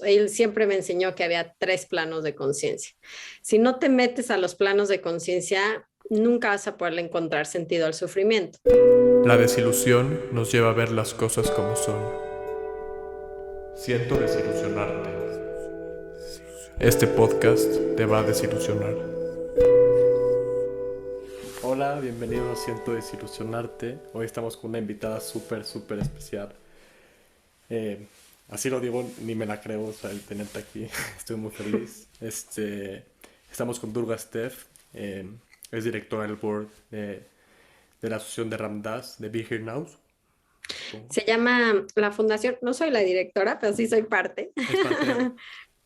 él siempre me enseñó que había tres planos de conciencia. Si no te metes a los planos de conciencia, nunca vas a poderle encontrar sentido al sufrimiento. La desilusión nos lleva a ver las cosas como son. Siento desilusionarte. Este podcast te va a desilusionar. Hola, bienvenido a Siento desilusionarte. Hoy estamos con una invitada súper especial. Así lo digo, ni me la creo, o sea, el tenerte aquí. Estoy muy feliz. Estamos con Durga Steph. Es directora del board de la asociación de Ram Dass, de Be Here Now, supongo. Se llama la fundación, no soy la directora, pero sí soy parte. Es parte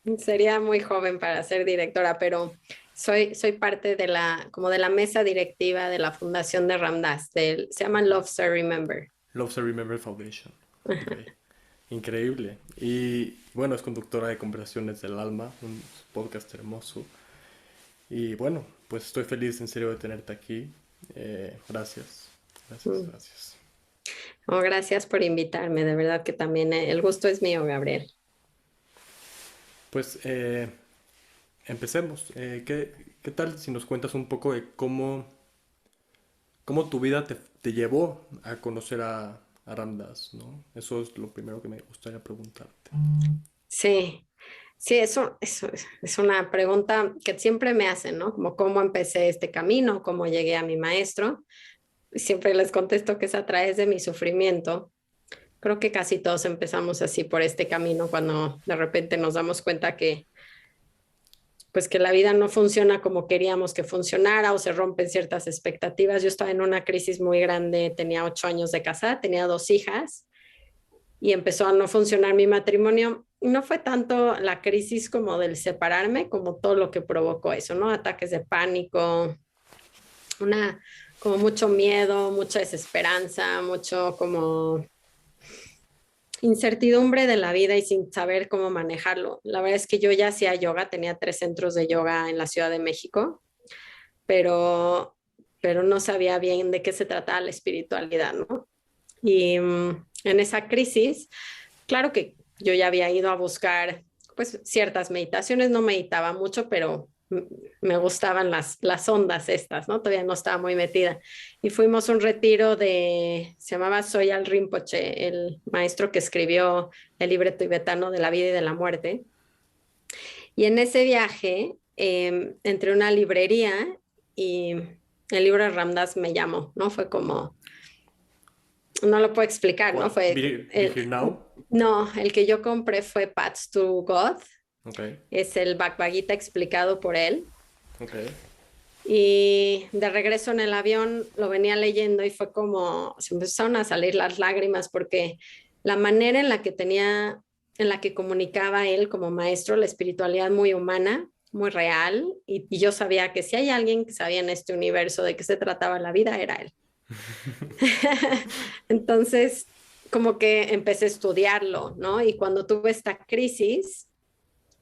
de... Sería muy joven para ser directora, pero soy parte de como de la mesa directiva de la fundación de Ramdas, se llama Love, Sir, Remember. Love to Remember Foundation. Ok. Increíble. Y bueno, es conductora de Conversaciones del Alma, un podcast hermoso. Y bueno, pues estoy feliz en serio de tenerte aquí. Gracias. Mm. Gracias. Oh, gracias por invitarme, de verdad que también el gusto es mío, Gabriel. Pues empecemos. ¿Qué tal si nos cuentas un poco de cómo tu vida te llevó a conocer a Ram Dass, ¿no? Eso es lo primero que me gustaría preguntarte. Sí, sí, eso es una pregunta que siempre me hacen, ¿no? Como cómo empecé este camino, cómo llegué a mi maestro. Siempre les contesto que es a través de mi sufrimiento. Creo que casi todos empezamos así por este camino cuando de repente nos damos cuenta que pues que la vida no funciona como queríamos que funcionara o se rompen ciertas expectativas. Yo estaba en una crisis muy grande, tenía 8 años de casada, tenía 2 hijas y empezó a no funcionar mi matrimonio. Y no fue tanto la crisis como del separarme, como todo lo que provocó eso, ¿no? Ataques de pánico, una como mucho miedo, mucha desesperanza, mucho como incertidumbre de la vida y sin saber cómo manejarlo. La verdad es que yo ya hacía yoga, tenía 3 centros de yoga en la Ciudad de México, pero, pero no sabía bien de qué se trataba la espiritualidad, ¿no? Y en esa crisis, claro que yo ya había ido a buscar pues ciertas meditaciones, no meditaba mucho, pero me gustaban las ondas estas, ¿no? Todavía no estaba muy metida. Y fuimos a un retiro se llamaba Soyal Rinpoche, el maestro que escribió el libro tibetano de la vida y de la muerte. Y en ese viaje entré a una librería y el libro de Ramdas me llamó, ¿no? Fue como, no lo puedo explicar, ¿no? ¿Cuál? Be Here Now. No, el que yo compré fue Paths to God, Ok, es el Bhagavad Gita explicado por él. ok. Y de regreso en el avión lo venía leyendo y fue como, se empezaron a salir las lágrimas porque la manera en la que tenía, en la que comunicaba él como maestro, la espiritualidad muy humana, muy real, y yo sabía que si hay alguien que sabía en este universo de qué se trataba la vida, era él. Entonces, como que empecé a estudiarlo, ¿no? Y cuando tuve esta crisis,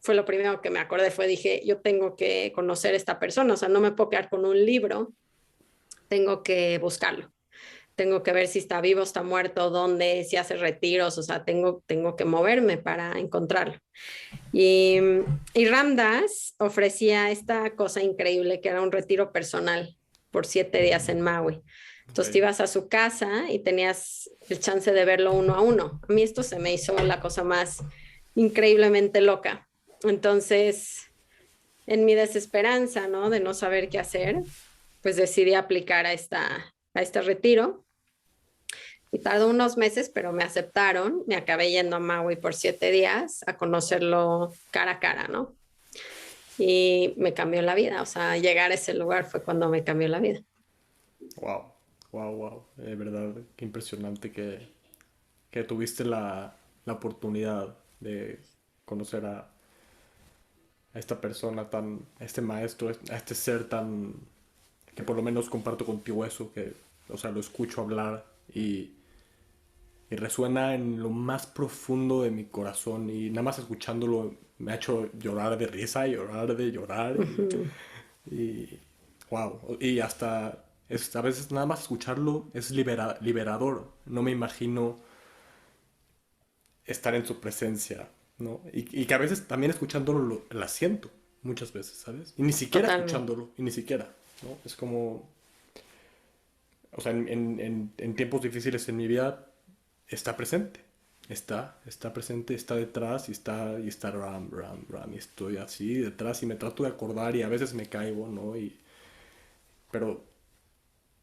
fue lo primero que me acordé, dije, yo tengo que conocer a esta persona, o sea, no me puedo quedar con un libro, tengo que buscarlo, tengo que ver si está vivo, está muerto, dónde, si hace retiros, o sea, tengo que moverme para encontrarlo. Y, y Ramdas ofrecía esta cosa increíble que era un retiro personal por 7 días en Maui. Entonces te Ok. ibas a su casa y tenías el chance de verlo uno a uno. A mí esto se me hizo la cosa más increíblemente loca. Entonces, en mi desesperanza, ¿no? De no saber qué hacer, pues decidí aplicar a este retiro. Y tardó unos meses, pero me aceptaron. Me acabé yendo a Maui por 7 días a conocerlo cara a cara, ¿no? Y me cambió la vida. O sea, llegar a ese lugar fue cuando me cambió la vida. Wow, wow. De verdad, qué impresionante que tuviste la oportunidad de conocer a esta persona a este maestro, a este ser tan, que por lo menos comparto contigo eso, o sea, lo escucho hablar y resuena en lo más profundo de mi corazón y nada más escuchándolo me ha hecho llorar de risa y llorar de llorar Ujú. y wow, y hasta a veces nada más escucharlo es liberador. No me imagino estar en su presencia. ¿no? Y que a veces también escuchándolo la siento, muchas veces, ¿sabes? Y ni siquiera Totalmente. escuchándolo, y ni siquiera, ¿no? Es como, o sea, en tiempos difíciles en mi vida está presente. Está presente, está detrás y está ram, ram, ram. Y estoy así detrás y me trato de acordar y a veces me caigo, ¿no? Pero,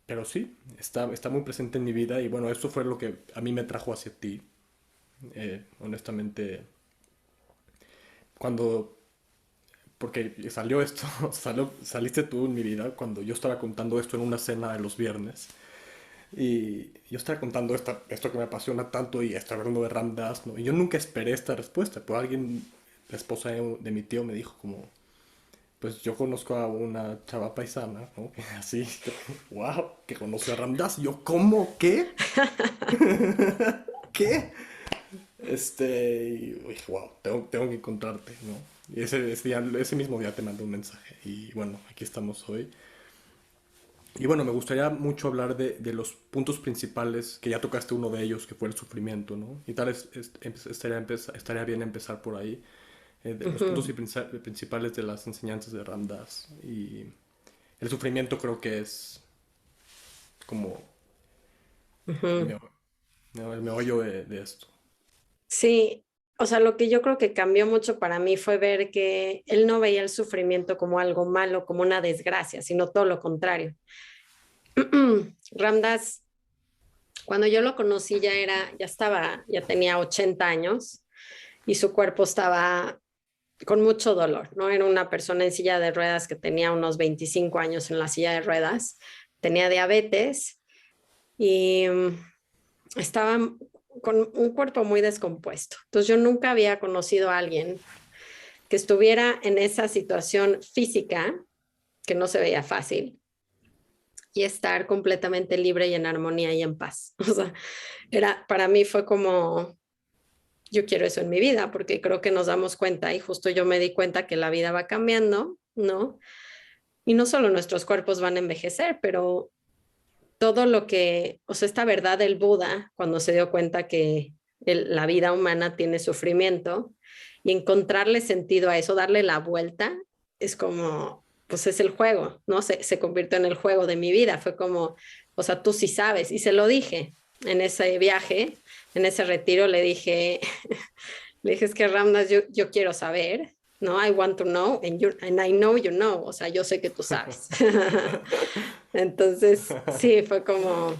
pero sí, está muy presente en mi vida y bueno, eso fue lo que a mí me trajo hacia ti. Honestamente, cuando, porque salió esto, saliste tú en mi vida cuando yo estaba contando esto en una cena de los viernes. Y yo estaba contando esto que me apasiona tanto y estaba hablando de Ram Dass, ¿no? Y yo nunca esperé esta respuesta, pero alguien, la esposa de mi tío, me dijo como, pues yo conozco a una chava paisana, ¿no? Así, wow, que conoce a Ram Dass. Yo, ¿cómo? ¿Qué? ¿Qué? Y dije, wow, tengo que encontrarte, ¿no? Y ese mismo día te mandé un mensaje. Y bueno, aquí estamos hoy. Y bueno, me gustaría mucho hablar de los puntos principales, que ya tocaste uno de ellos, que fue el sufrimiento, ¿no? Y tal vez estaría bien empezar por ahí, de los puntos Ujú, principales de las enseñanzas de Ram Dass. Y el sufrimiento creo que es como el ujú. meollo, ¿no? El meollo de esto. Sí, o sea, lo que yo creo que cambió mucho para mí fue ver que él no veía el sufrimiento como algo malo, como una desgracia, sino todo lo contrario. Ramdas, cuando yo lo conocí ya tenía 80 años y su cuerpo estaba con mucho dolor, ¿no? Era una persona en silla de ruedas que tenía unos 25 años en la silla de ruedas, tenía diabetes y estaba con un cuerpo muy descompuesto. Entonces yo nunca había conocido a alguien que estuviera en esa situación física, que no se veía fácil, y estar completamente libre y en armonía y en paz. O sea, para mí fue como, yo quiero eso en mi vida, porque creo que nos damos cuenta, y justo yo me di cuenta que la vida va cambiando, ¿no? Y no solo nuestros cuerpos van a envejecer, pero todo lo que, o sea, esta verdad del Buda, cuando se dio cuenta que la vida humana tiene sufrimiento, y encontrarle sentido a eso, darle la vuelta, es como, pues es el juego, ¿no? Se convirtió en el juego de mi vida, fue como, o sea, tú sí sabes, y se lo dije en ese viaje, en ese retiro, le dije, le dije, es que Ramnas, yo quiero saber, ¿no? I want to know and I know you know, o sea, yo sé que tú sabes. Entonces, sí, fue como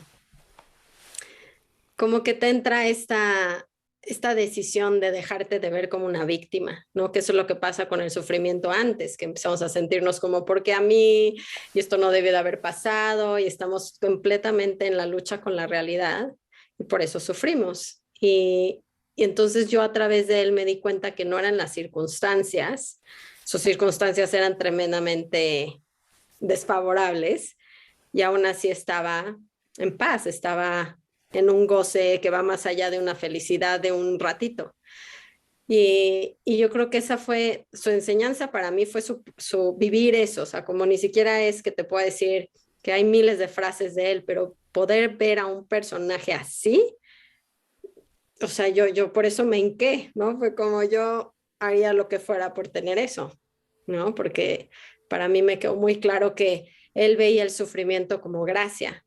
que te entra esta decisión de dejarte de ver como una víctima, ¿no? Que eso es lo que pasa con el sufrimiento antes, que empezamos a sentirnos como, porque a mí? Y esto no debe de haber pasado, y estamos completamente en la lucha con la realidad, y por eso sufrimos. Y entonces yo a través de él me di cuenta que no eran las circunstancias, sus circunstancias eran tremendamente desfavorables, y aún así estaba en paz, estaba en un goce que va más allá de una felicidad de un ratito. Y yo creo que esa fue su enseñanza para mí, fue su vivir eso, o sea, como ni siquiera es que te pueda decir que hay miles de frases de él, pero poder ver a un personaje así, o sea, yo por eso me hinqué, ¿no? Fue como yo haría lo que fuera por tener eso, ¿no? Porque para mí me quedó muy claro que él veía el sufrimiento como gracia,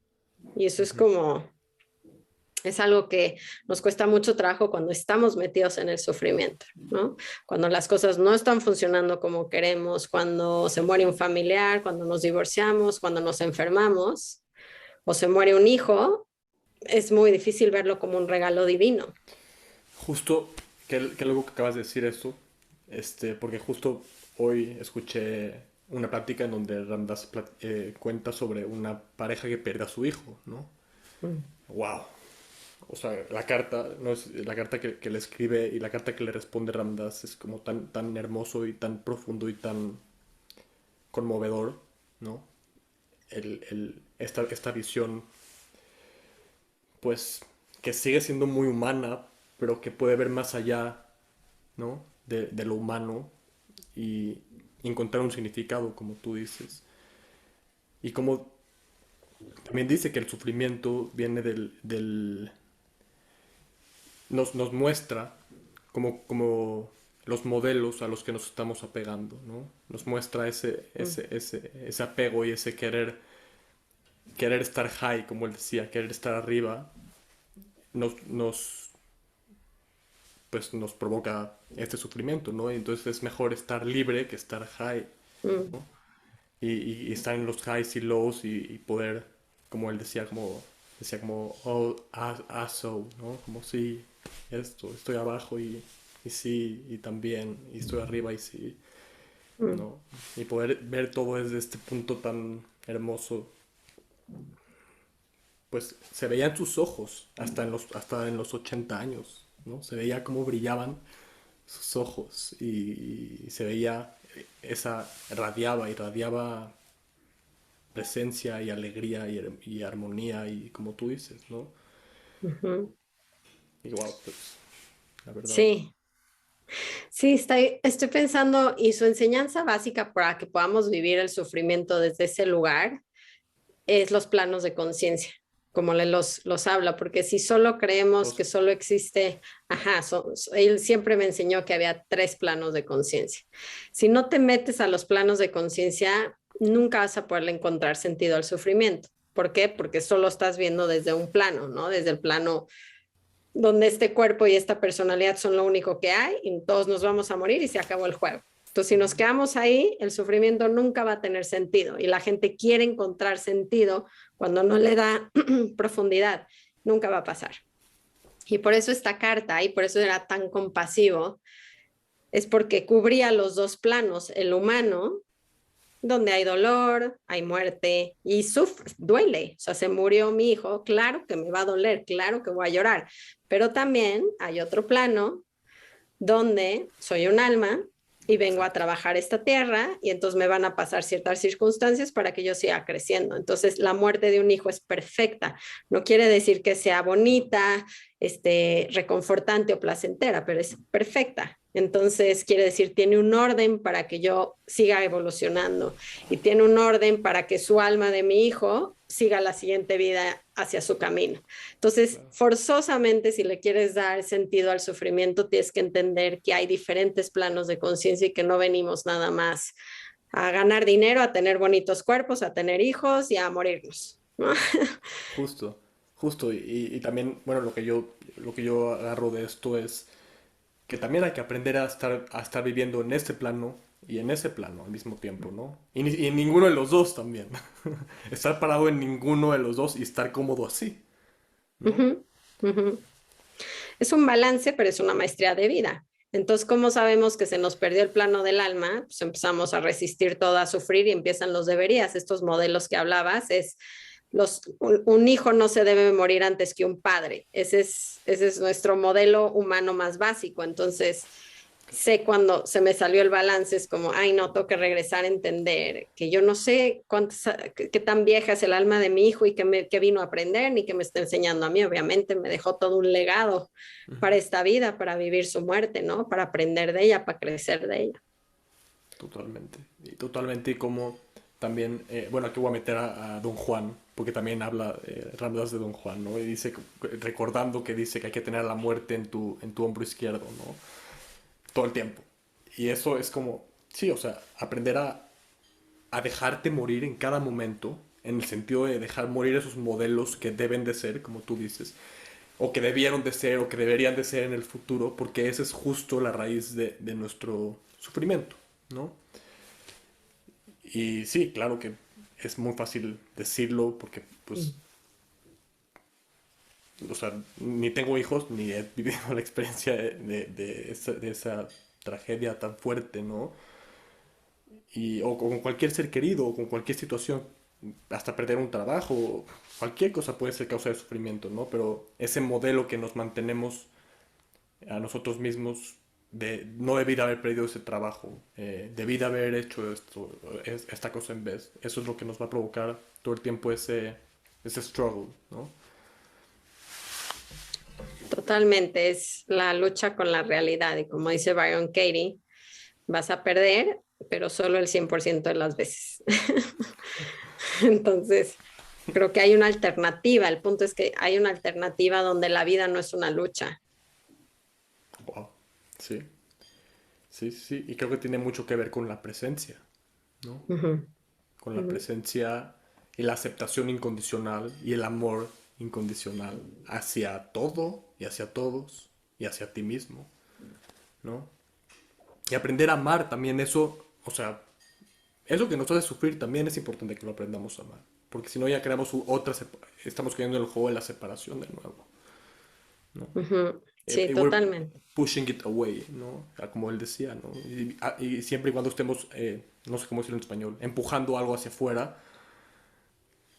y eso es algo que nos cuesta mucho trabajo cuando estamos metidos en el sufrimiento, ¿no? Cuando las cosas no están funcionando como queremos, cuando se muere un familiar, cuando nos divorciamos, cuando nos enfermamos o se muere un hijo, es muy difícil verlo como un regalo divino. Justo, que luego que acabas de decir esto, porque justo hoy escuché una plática en donde Ramdas cuenta sobre una pareja que pierde a su hijo, ¿no? Mm. ¡Wow! O sea, la carta, no es, la carta que le escribe y la carta que le responde Ramdas es como tan hermoso y tan profundo y tan conmovedor, ¿no? Esta visión, pues, que sigue siendo muy humana, pero que puede ver más allá, ¿no? De lo humano y encontrar un significado, como tú dices. Y como también dice que el sufrimiento viene nos muestra como los modelos a los que nos estamos apegando, ¿no? Nos muestra mm, ese apego y ese querer estar high, como él decía, querer estar arriba, nos pues nos provoca este sufrimiento, ¿no? Y entonces es mejor estar libre que estar high, mm, ¿no? Y estar en los highs y lows y poder, como él decía como, oh, so, ¿no? Como sí, esto, estoy abajo y sí, y también, y estoy arriba y sí, mm. ¿no? Y poder ver todo desde este punto tan hermoso, pues se veía en sus ojos, hasta en los 80 años, ¿no? Se veía cómo brillaban sus ojos y se veía irradiaba presencia y alegría y armonía y como tú dices, ¿no? Ujú. Y wow, pues la verdad, Sí, sí, estoy pensando, y su enseñanza básica para que podamos vivir el sufrimiento desde ese lugar es los planos de conciencia, como los habla, porque si solo creemos los, que solo existe, ajá, él siempre me enseñó que había tres planos de conciencia. Si no te metes a los planos de conciencia, nunca vas a poder encontrar sentido al sufrimiento. ¿Por qué? Porque solo estás viendo desde un plano, ¿no? Desde el plano donde este cuerpo y esta personalidad son lo único que hay y todos nos vamos a morir y se acabó el juego. Entonces, si nos quedamos ahí, el sufrimiento nunca va a tener sentido y la gente quiere encontrar sentido cuando no le da profundidad. Nunca va a pasar. Y por eso esta carta, y por eso era tan compasivo, es porque cubría los dos planos, el humano, donde hay dolor, hay muerte y sufre, duele. O sea, se murió mi hijo, claro que me va a doler, claro que voy a llorar, pero también hay otro plano donde soy un alma y vengo a exacto, trabajar esta tierra y entonces me van a pasar ciertas circunstancias para que yo siga creciendo. Entonces, la muerte de un hijo es perfecta. No quiere decir que sea bonita, reconfortante o placentera, pero es perfecta. Entonces, quiere decir, tiene un orden para que yo siga evolucionando y tiene un orden para que su alma de mi hijo siga la siguiente vida hacia su camino. Entonces, claro. forzosamente, si le quieres dar sentido al sufrimiento, tienes que entender que hay diferentes planos de conciencia y que no venimos nada más a ganar dinero, a tener bonitos cuerpos, a tener hijos y a morirnos, ¿no? Justo, justo. Y también, bueno, lo que yo agarro de esto es que también hay que aprender a estar viviendo en este plano y en ese plano al mismo tiempo, ¿no? Y en ninguno de los dos también. Estar parado en ninguno de los dos y estar cómodo así, ¿no? Uh-huh, uh-huh. Es un balance, pero es una maestría de vida. Entonces, ¿cómo sabemos que se nos perdió el plano del alma? Pues empezamos a resistir todo, a sufrir y empiezan los deberías. Estos modelos que hablabas es un hijo no se debe morir antes que un padre. Ese es nuestro modelo humano más básico. Entonces, sé cuando se me salió el balance, es como, ay, no, tengo que regresar a entender que yo no sé qué tan vieja es el alma de mi hijo y qué vino a aprender ni qué me está enseñando a mí. Obviamente me dejó todo un legado para esta vida, para vivir su muerte, ¿no? Para aprender de ella, para crecer de ella. Totalmente. Y totalmente, y como también, bueno, aquí voy a meter a Don Juan, porque también habla Ramdas de Don Juan, ¿no? Y dice, recordando que dice que hay que tener la muerte en tu hombro izquierdo, ¿no? Todo el tiempo. Y eso es como, sí, o sea, aprender a dejarte morir en cada momento, en el sentido de dejar morir esos modelos que deben de ser, como tú dices, o que debieron de ser, o que deberían de ser en el futuro, porque esa es justo la raíz de nuestro sufrimiento, ¿no? Y sí, claro que es muy fácil decirlo, porque pues, o sea, ni tengo hijos, ni he vivido la experiencia de esa tragedia tan fuerte, ¿no? O con cualquier ser querido, o con cualquier situación, hasta perder un trabajo, cualquier cosa puede ser causa de sufrimiento, ¿no? Pero ese modelo que nos mantenemos a nosotros mismos, no debí de haber perdido ese trabajo, debí de haber hecho esta cosa en vez. Eso es lo que nos va a provocar todo el tiempo ese struggle, ¿no? Totalmente, es la lucha con la realidad y como dice Byron Katie, vas a perder, pero solo el 100% de las veces. Entonces, creo que hay una alternativa. El punto es que hay una alternativa donde la vida no es una lucha. Wow, sí. Sí, sí, sí. Y creo que tiene mucho que ver con la presencia, ¿no? Ujú, Con la ujú. presencia y la aceptación incondicional y el amor incondicional hacia todo y hacia todos y hacia ti mismo, ¿no? Y aprender a amar también eso, o sea, eso que nos hace sufrir también es importante que lo aprendamos a amar. Porque si no ya creamos estamos cayendo en el juego de la separación de nuevo, ¿no? Ujú. Sí, We're totalmente. pushing it away, ¿no? Como él decía, ¿no? Y siempre y cuando estemos, no sé cómo decirlo en español, empujando algo hacia afuera,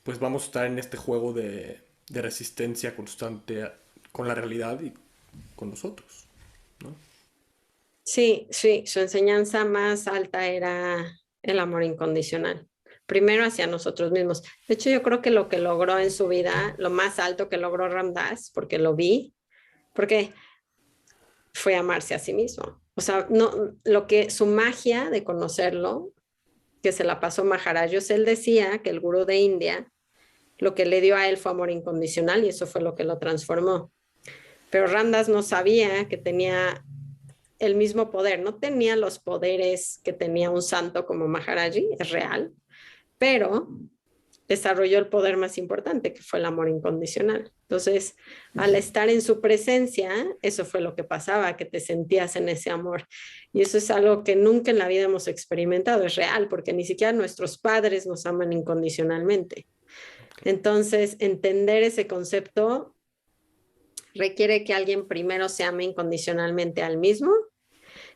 pues vamos a estar en este juego de resistencia constante con la realidad y con nosotros, ¿no? Sí, sí, su enseñanza más alta era el amor incondicional. Primero hacia nosotros mismos. De hecho, yo creo que lo que logró en su vida, lo más alto que logró Ram Dass, porque lo vi, porque fue amarse a sí mismo. O sea, no, lo que su magia de conocerlo, que se la pasó Maharaj, él decía que el gurú de India, lo que le dio a él fue amor incondicional y eso fue lo que lo transformó. Pero Ram Dass no sabía que tenía el mismo poder, no tenía los poderes que tenía un santo como Maharaji, es real, pero desarrolló el poder más importante, que fue el amor incondicional. Entonces, al estar en su presencia, eso fue lo que pasaba, que te sentías en ese amor. Y eso es algo que nunca en la vida hemos experimentado, es real, porque ni siquiera nuestros padres nos aman incondicionalmente. Entonces, entender ese concepto requiere que alguien primero se ame incondicionalmente al mismo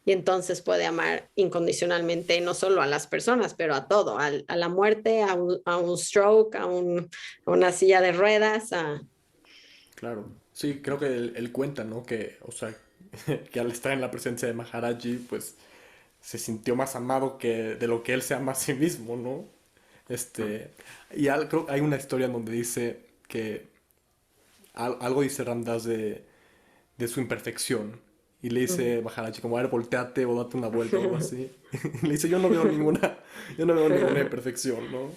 y entonces puede amar incondicionalmente no solo a las personas, pero a todo, a la muerte, a un stroke, a una silla de ruedas. Claro. Sí, creo que él cuenta, ¿no? Que, o sea, que al estar en la presencia de Maharaji, pues se sintió más amado que de lo que él se ama a sí mismo, ¿no? Creo que hay una historia en donde dice que algo dice Ramdas de su imperfección. Y le dice Maharaji como, a ver, volteate o date una vuelta o algo así. Y le dice, yo no veo ninguna imperfección, ¿no?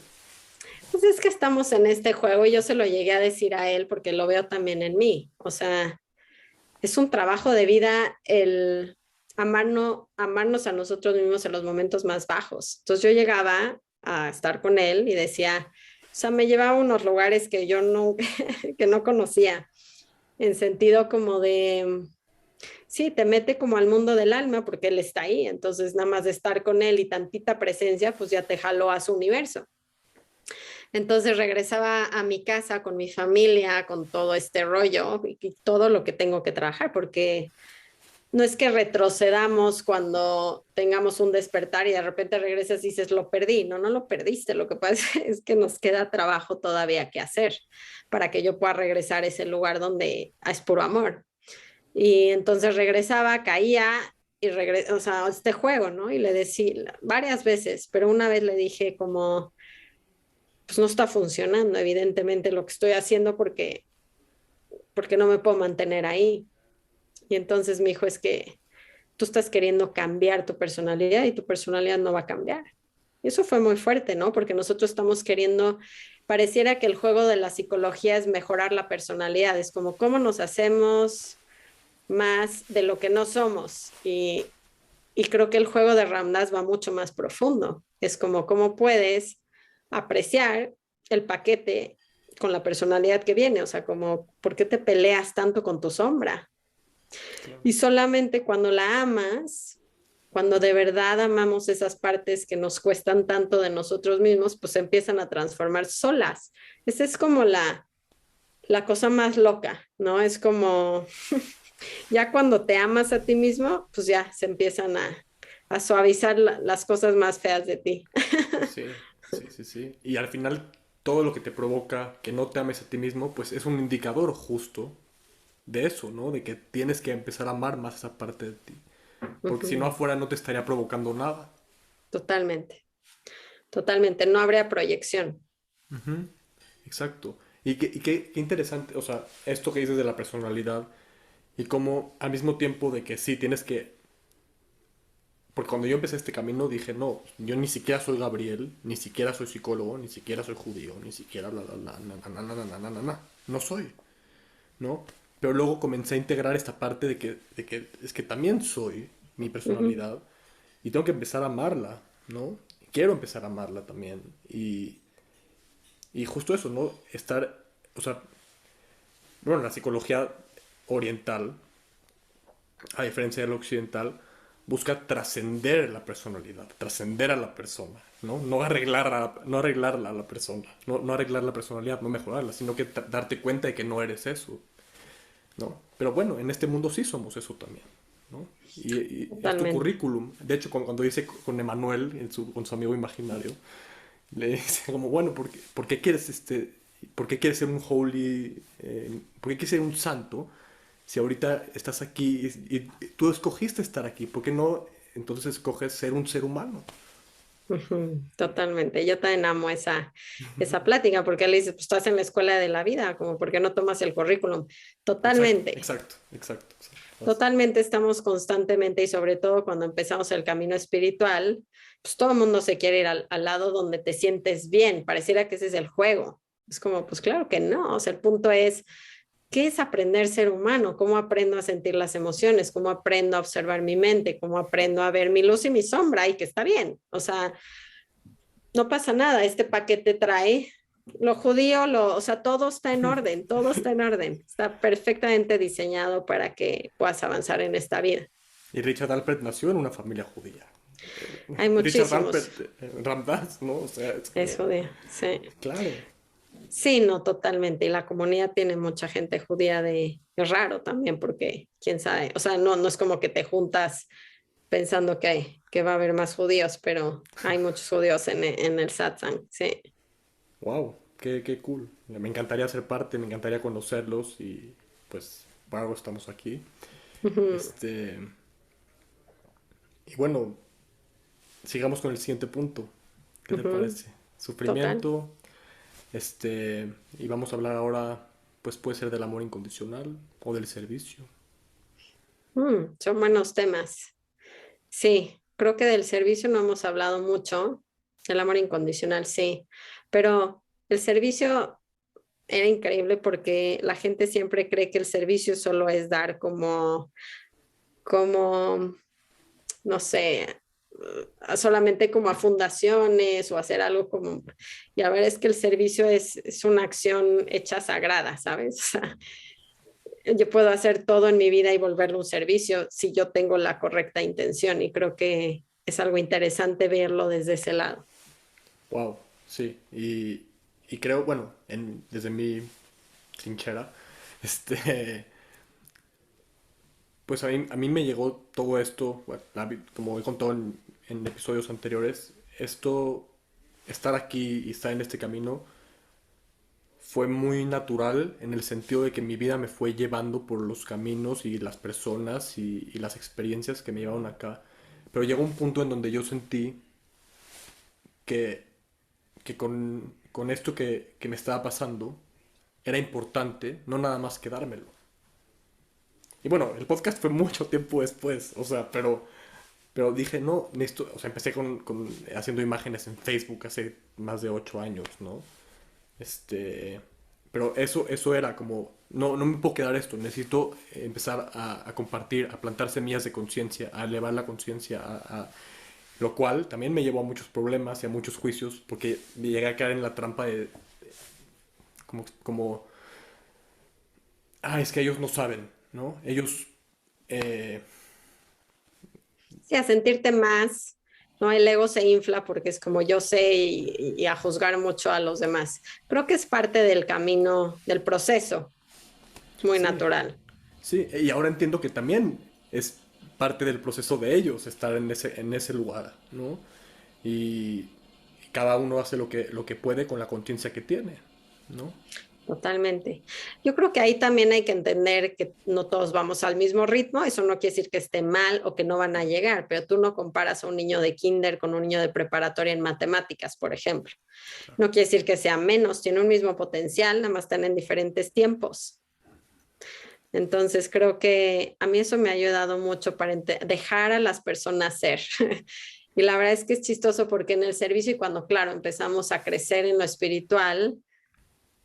Pues es que estamos en este juego y yo se lo llegué a decir a él porque lo veo también en mí. O sea, es un trabajo de vida el amarnos a nosotros mismos en los momentos más bajos. Entonces yo llegaba a estar con él y decía, o sea, me llevaba a unos lugares que yo no, que no conocía, en sentido como de, sí, te mete como al mundo del alma porque él está ahí. Entonces nada más de estar con él y tantita presencia, pues ya te jaló a su universo. Entonces regresaba a mi casa con mi familia, con todo este rollo y todo lo que tengo que trabajar, porque no es que retrocedamos cuando tengamos un despertar y de repente regresas y dices, lo perdí. No, no lo perdiste. Lo que pasa es que nos queda trabajo todavía que hacer para que yo pueda regresar a ese lugar donde es puro amor. Y entonces regresaba, caía y regresaba, o sea, este juego, ¿no? Y le decía varias veces, pero una vez le dije como, pues no está funcionando evidentemente lo que estoy haciendo porque no me puedo mantener ahí. Y entonces me dijo, es que tú estás queriendo cambiar tu personalidad y tu personalidad no va a cambiar. Y eso fue muy fuerte, ¿no? Porque nosotros estamos queriendo, pareciera que el juego de la psicología es mejorar la personalidad, es como cómo nos hacemos más de lo que no somos. Y creo que el juego de Ramdas va mucho más profundo. Es como cómo puedes apreciar el paquete con la personalidad que viene, o sea, como por qué te peleas tanto con tu sombra. Claro. Y solamente cuando la amas, cuando de verdad amamos esas partes que nos cuestan tanto de nosotros mismos, pues se empiezan a transformar solas. Esa es como la cosa más loca, ¿no? Es como ya cuando te amas a ti mismo, pues ya se empiezan a suavizar las cosas más feas de ti. Sí, sí, sí, sí. Y al final, todo lo que te provoca que no te ames a ti mismo, pues es un indicador justo de eso, ¿no? De que tienes que empezar a amar más esa parte de ti. Porque si no, Ujú. afuera no te estaría provocando nada. Totalmente, totalmente. No habría proyección. Ujú. Exacto. Y qué interesante, o sea, esto que dices de la personalidad y cómo al mismo tiempo de que sí, tienes que... Porque cuando yo empecé este camino dije, no, yo ni siquiera soy Gabriel, ni siquiera soy psicólogo, ni siquiera soy judío, ni siquiera bla, bla, bla, no soy, ¿no? Pero luego comencé a integrar esta parte de que es que también soy mi Ujú. personalidad y tengo que empezar a amarla, ¿no? Quiero empezar a amarla también. Y justo eso, ¿no? Estar, o sea, bueno, la psicología oriental, a diferencia de la occidental, busca trascender la personalidad, trascender a la persona, ¿no? No arreglarla a la persona, no arreglar la personalidad, no mejorarla, sino que darte cuenta de que no eres eso, ¿no? Pero bueno, en este mundo sí somos eso también, ¿no? Y es tu Totalmente. currículum. De hecho, cuando dice con Emanuel, con su amigo imaginario, le dice como, bueno, ¿por qué quieres por qué quieres ser un holy, por qué quieres ser un santo si ahorita estás aquí y tú escogiste estar aquí? ¿Por qué no entonces escoges ser un ser humano? Ujú, totalmente. Yo también amo esa plática porque él dice, pues estás en la escuela de la vida, como por qué no tomas el currículum. Exacto, Totalmente. exacto, exacto, exacto. Totalmente estamos constantemente y sobre todo cuando empezamos el camino espiritual, pues todo el mundo se quiere ir al lado donde te sientes bien. Pareciera que ese es el juego. Es como, pues claro que no. O sea, el punto es, ¿qué es aprender a ser humano? ¿Cómo aprendo a sentir las emociones? ¿Cómo aprendo a observar mi mente? ¿Cómo aprendo a ver mi luz y mi sombra? Y que está bien. O sea, no pasa nada. Este paquete trae lo judío, o sea, todo está en orden, todo está en orden. Está perfectamente diseñado para que puedas avanzar en esta vida. Y Richard Alpert nació en una familia judía. Hay Richard muchísimos. Alpert, Ramdas, ¿no? O sea, es Es como, judío, sí. claro. Sí, no, totalmente. Y la comunidad tiene mucha gente judía es raro también porque, quién sabe, o sea, no es como que te juntas pensando que va a haber más judíos, pero hay muchos judíos en el satsang, sí. Wow, qué cool. Me encantaría ser parte, me encantaría conocerlos y pues por algo estamos aquí. Ujú, Este, y bueno, sigamos con el siguiente punto. ¿Qué te ujú, parece? total. Sufrimiento, y vamos a hablar ahora, pues puede ser del amor incondicional o del servicio. Son buenos temas. Sí, creo que del servicio no hemos hablado mucho, el amor incondicional, sí, pero el servicio era increíble porque la gente siempre cree que el servicio solo es dar como, no sé, solamente como a fundaciones o hacer algo como, y a ver, es que el servicio es una acción hecha sagrada, ¿sabes? O sea, yo puedo hacer todo en mi vida y volverlo un servicio si yo tengo la correcta intención y creo que es algo interesante verlo desde ese lado. Wow, sí. Y creo, bueno, desde mi trinchera, este, pues a mí me llegó todo esto, bueno, como he contado en episodios anteriores, estar aquí y estar en este camino fue muy natural en el sentido de que mi vida me fue llevando por los caminos y las personas y las experiencias que me llevaron acá. Pero llegó un punto en donde yo sentí que, que con esto que me estaba pasando era importante no nada más quedármelo. Y bueno, el podcast fue mucho tiempo después, o sea, pero dije, no, necesito, o sea, empecé haciendo imágenes en Facebook hace más de 8 años, ¿no? Este, pero eso era como, no me puedo quedar esto, necesito empezar a compartir, a plantar semillas de conciencia, a elevar la conciencia, lo cual también me llevó a muchos problemas y a muchos juicios, porque llegué a caer en la trampa de, como es que ellos no saben, ¿no? Ellos, eh, Sí, a sentirte más, ¿no? El ego se infla porque es como yo sé y a juzgar mucho a los demás. Creo que es parte del camino, del proceso, es muy sí, natural. sí, y ahora entiendo que también es parte del proceso de ellos estar en ese lugar, ¿no? Y cada uno hace lo que puede con la conciencia que tiene, ¿no? Totalmente. Yo creo que ahí también hay que entender que no todos vamos al mismo ritmo. Eso no quiere decir que esté mal o que no van a llegar, pero tú no comparas a un niño de kinder con un niño de preparatoria en matemáticas, por ejemplo. Claro. No quiere decir que sea menos, tiene un mismo potencial, nada más están en diferentes tiempos. Entonces creo que a mí eso me ha ayudado mucho para dejar a las personas ser. Y la verdad es que es chistoso porque en el servicio y cuando, claro, empezamos a crecer en lo espiritual,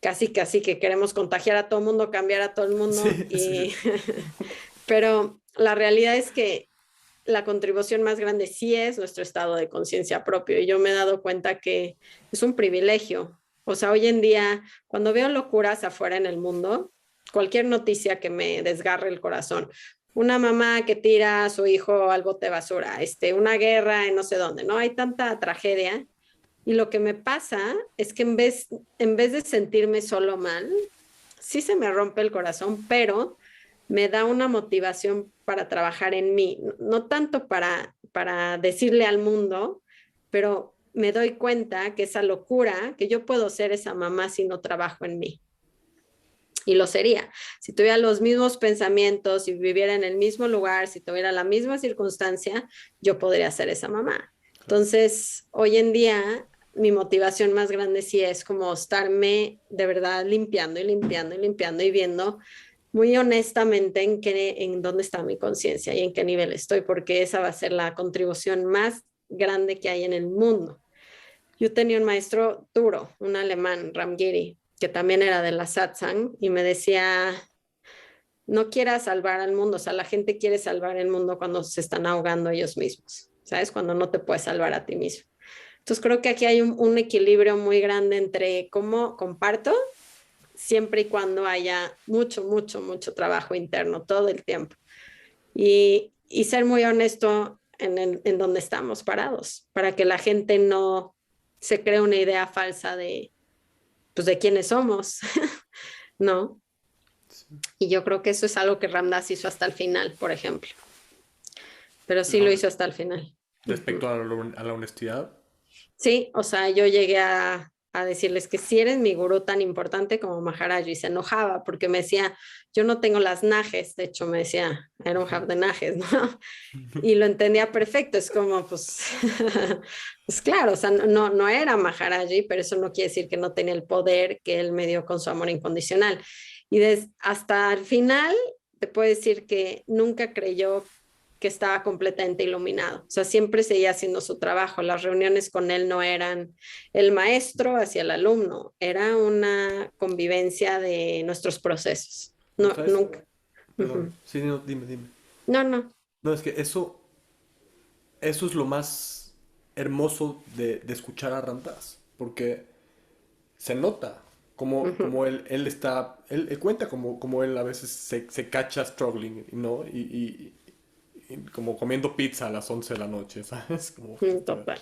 casi que queremos contagiar a todo el mundo, cambiar a todo el mundo Sí, sí, sí. pero la realidad es que la contribución más grande sí es nuestro estado de conciencia propio. Y yo me he dado cuenta que es un privilegio. O sea, hoy en día, cuando veo locuras afuera en el mundo, cualquier noticia que me desgarre el corazón, una mamá que tira a su hijo al bote de basura, una guerra en no sé dónde, ¿no? Hay tanta tragedia. Y lo que me pasa es que en vez de sentirme solo mal, sí se me rompe el corazón, pero me da una motivación para trabajar en mí, no tanto para decirle al mundo, pero me doy cuenta que esa locura, que yo puedo ser esa mamá si no trabajo en mí. Y lo sería. Si tuviera los mismos pensamientos, si viviera en el mismo lugar, si tuviera la misma circunstancia, yo podría ser esa mamá. Entonces, hoy en día, mi motivación más grande sí es como estarme de verdad limpiando y limpiando y limpiando y viendo muy honestamente en dónde está mi conciencia y en qué nivel estoy, porque esa va a ser la contribución más grande que hay en el mundo. Yo tenía un maestro duro, un alemán, Ramgiri, que también era de la satsang, y me decía, no quieras salvar al mundo, o sea, la gente quiere salvar el mundo cuando se están ahogando ellos mismos, ¿sabes? Cuando no te puedes salvar a ti mismo. Entonces creo que aquí hay un equilibrio muy grande entre cómo comparto, siempre y cuando haya mucho, mucho, mucho trabajo interno todo el tiempo. Y ser muy honesto en donde estamos parados, para que la gente no se cree una idea falsa pues, de quiénes somos, ¿no? Sí. Y yo creo que eso es algo que Ramdas hizo hasta el final, por ejemplo. Pero sí lo No, hizo hasta el final. respecto a la honestidad, Sí, o sea, yo llegué a decirles que si eres mi gurú tan importante como Maharaj, y se enojaba porque me decía, yo no tengo las najes, de hecho me decía, I don't have the najes, ¿no? Y lo entendía perfecto, es como, pues, pues claro, o sea, no era Maharaji, pero eso no quiere decir que no tenía el poder que él me dio con su amor incondicional. Y hasta el final, te puedo decir que nunca creyó que estaba completamente iluminado. O sea, siempre seguía haciendo su trabajo. Las reuniones con él no eran el maestro hacia el alumno, era una convivencia de nuestros procesos. ¿no No, sabes? nunca. Perdón, Uh-huh. sí, no, dime, dime. No, no. No, es que eso es lo más hermoso de escuchar a Ramdas, porque se nota Uh-huh. como él está, él cuenta como él a veces se cacha struggling, ¿no? Y como comiendo pizza a las 11 de la noche, ¿sabes? Como, Total.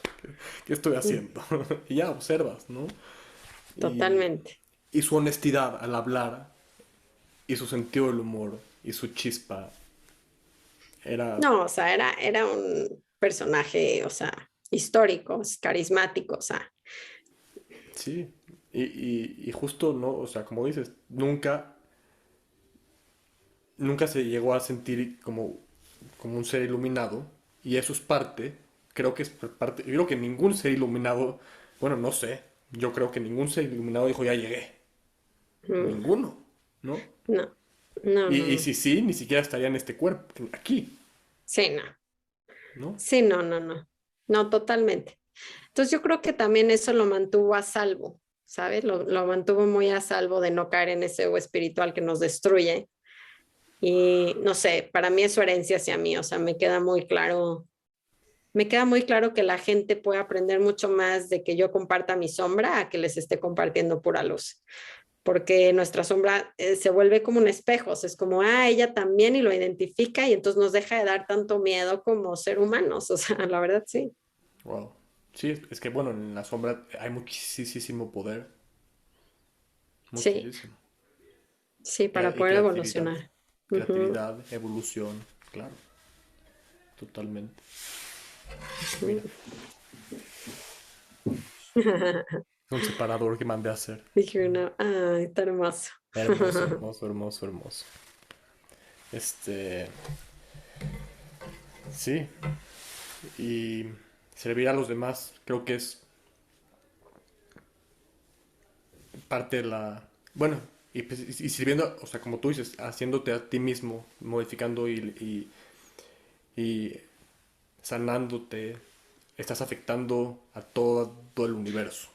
¿qué estoy haciendo? Y ya observas, ¿no? Y, Totalmente. y su honestidad al hablar, y su sentido del humor, y su chispa, era, No, o sea, era un personaje, o sea, histórico, carismático, o sea, sí. Y justo, ¿no? O sea, como dices, nunca se llegó a sentir como un ser iluminado, y eso es parte, creo que es parte, yo creo que ningún ser iluminado, bueno, no sé, yo creo que ningún ser iluminado dijo ya llegué, mm, ninguno, ¿no? no, no, no, Y no. si sí, ni siquiera estaría en este cuerpo, aquí, Sí, no, ¿no? sí, no, no, no, no, totalmente. Entonces yo creo que también eso lo mantuvo a salvo, ¿sabes? Lo mantuvo muy a salvo de no caer en ese ego espiritual que nos destruye. Y no sé, para mí es su herencia hacia mí, o sea, me queda muy claro que la gente puede aprender mucho más de que yo comparta mi sombra a que les esté compartiendo pura luz, porque nuestra sombra se vuelve como un espejo, o sea, es como, ella también y lo identifica y entonces nos deja de dar tanto miedo como ser humanos, o sea, la verdad sí. Wow. Sí, es que bueno, en la sombra hay muchísimo poder, Sí, muchísimo. sí, para Y poder creatividad, evolucionar. Ujú, creatividad, evolución, claro, totalmente. Mira, ujú. un separador que mandé a hacer. Dije, no, ay, está hermoso. Hermoso, hermoso, hermoso, hermoso. Este, sí, y servir a los demás creo que es parte de la... Bueno, y sirviendo, o sea, como tú dices, haciéndote a ti mismo, modificando y sanándote, estás afectando a todo el universo,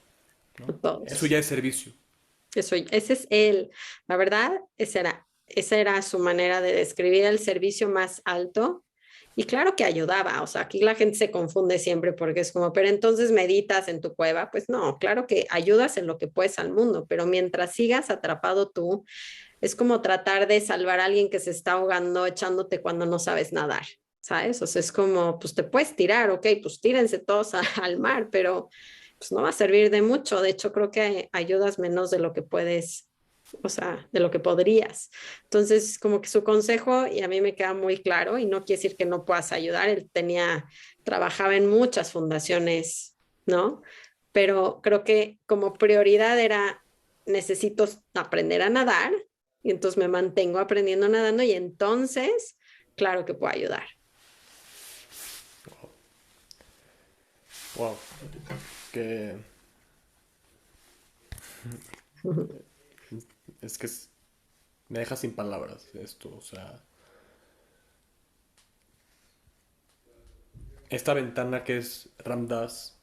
A ¿no? Eso todos. ya es servicio. Ese es él. La verdad, esa era su manera de describir el servicio más alto Y claro que ayudaba, o sea, aquí la gente se confunde siempre porque es como, pero entonces meditas en tu cueva, pues no, claro que ayudas en lo que puedes al mundo, pero mientras sigas atrapado tú, es como tratar de salvar a alguien que se está ahogando echándote cuando no sabes nadar, ¿sabes? O sea, es como, pues te puedes tirar, ok, pues tírense todos al mar, pero pues no va a servir de mucho. De hecho, creo que ayudas menos de lo que puedes, o sea, de lo que podrías. Entonces, como que su consejo, y a mí me queda muy claro, y no quiere decir que no puedas ayudar, él trabajaba en muchas fundaciones, ¿no? Pero creo que como prioridad era, necesito aprender a nadar, y entonces me mantengo aprendiendo nadando, y entonces, claro que puedo ayudar. Wow, que es que me deja sin palabras esto, o sea, esta ventana que es Ramdas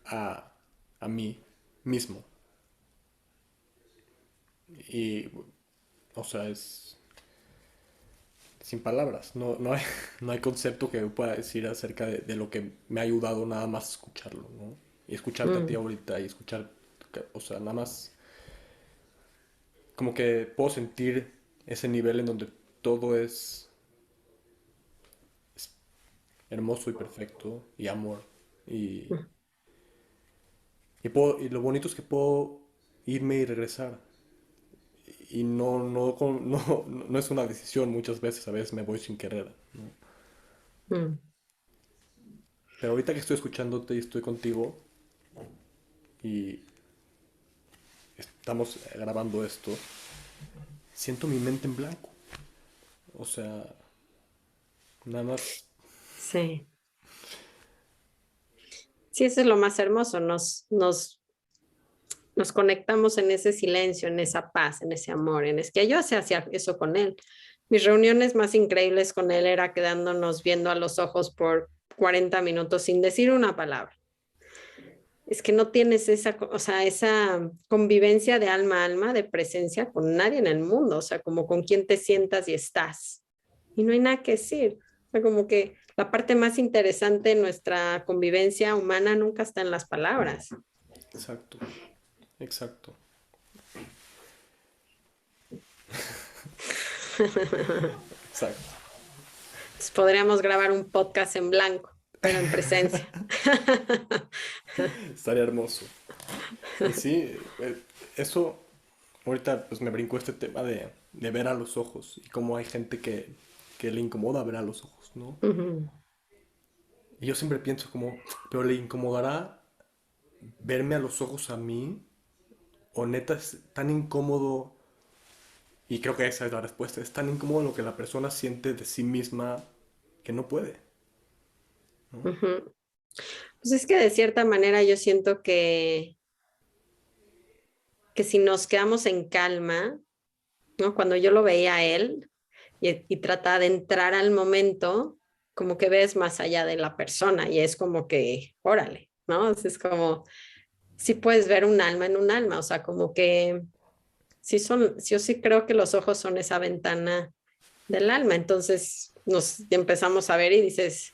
a, a mí mismo. Y, o sea, es sin palabras. No hay concepto que pueda decir acerca de lo que me ha ayudado nada más escucharlo, ¿no? Y escucharte a ti Mm, ahorita y escuchar, o sea, nada más como que puedo sentir ese nivel en donde todo es hermoso y perfecto y amor. Y, mm, y lo bonito es que puedo irme y regresar. Y no es una decisión muchas veces, a veces me voy sin querer, ¿no? mm. Pero ahorita que estoy escuchándote y estoy contigo y estamos grabando esto, siento mi mente en blanco. O sea, nada más. Sí. Sí, eso es lo más hermoso, nos conectamos en ese silencio, en esa paz, en ese amor, en es que yo hacía eso con él. Mis reuniones más increíbles con él era quedándonos viendo a los ojos por 40 minutos sin decir una palabra. Es que no tienes esa, o sea, esa convivencia de alma a alma, de presencia con nadie en el mundo, o sea, como con quien te sientas y estás. Y no hay nada que decir. O sea, como que la parte más interesante de nuestra convivencia humana nunca está en las palabras. Exacto, exacto, exacto. Entonces podríamos grabar un podcast en blanco, pero en presencia. Estaría hermoso. Y sí, eso ahorita pues me brincó este tema de ver a los ojos y cómo hay gente que le incomoda ver a los ojos, ¿no? Ujú, Y yo siempre pienso como, pero le incomodará verme a los ojos a mí o neta es tan incómodo y creo que esa es la respuesta, es tan incómodo lo que la persona siente de sí misma que no puede, ¿no? ujú. Pues es que de cierta manera yo siento que si nos quedamos en calma, ¿no? Cuando yo lo veía a él y trata de entrar al momento, como que ves más allá de la persona y es como que, órale, ¿no? Es como, sí puedes ver un alma en un alma, o sea, como que sí son, yo sí creo que los ojos son esa ventana del alma, entonces nos empezamos a ver y dices,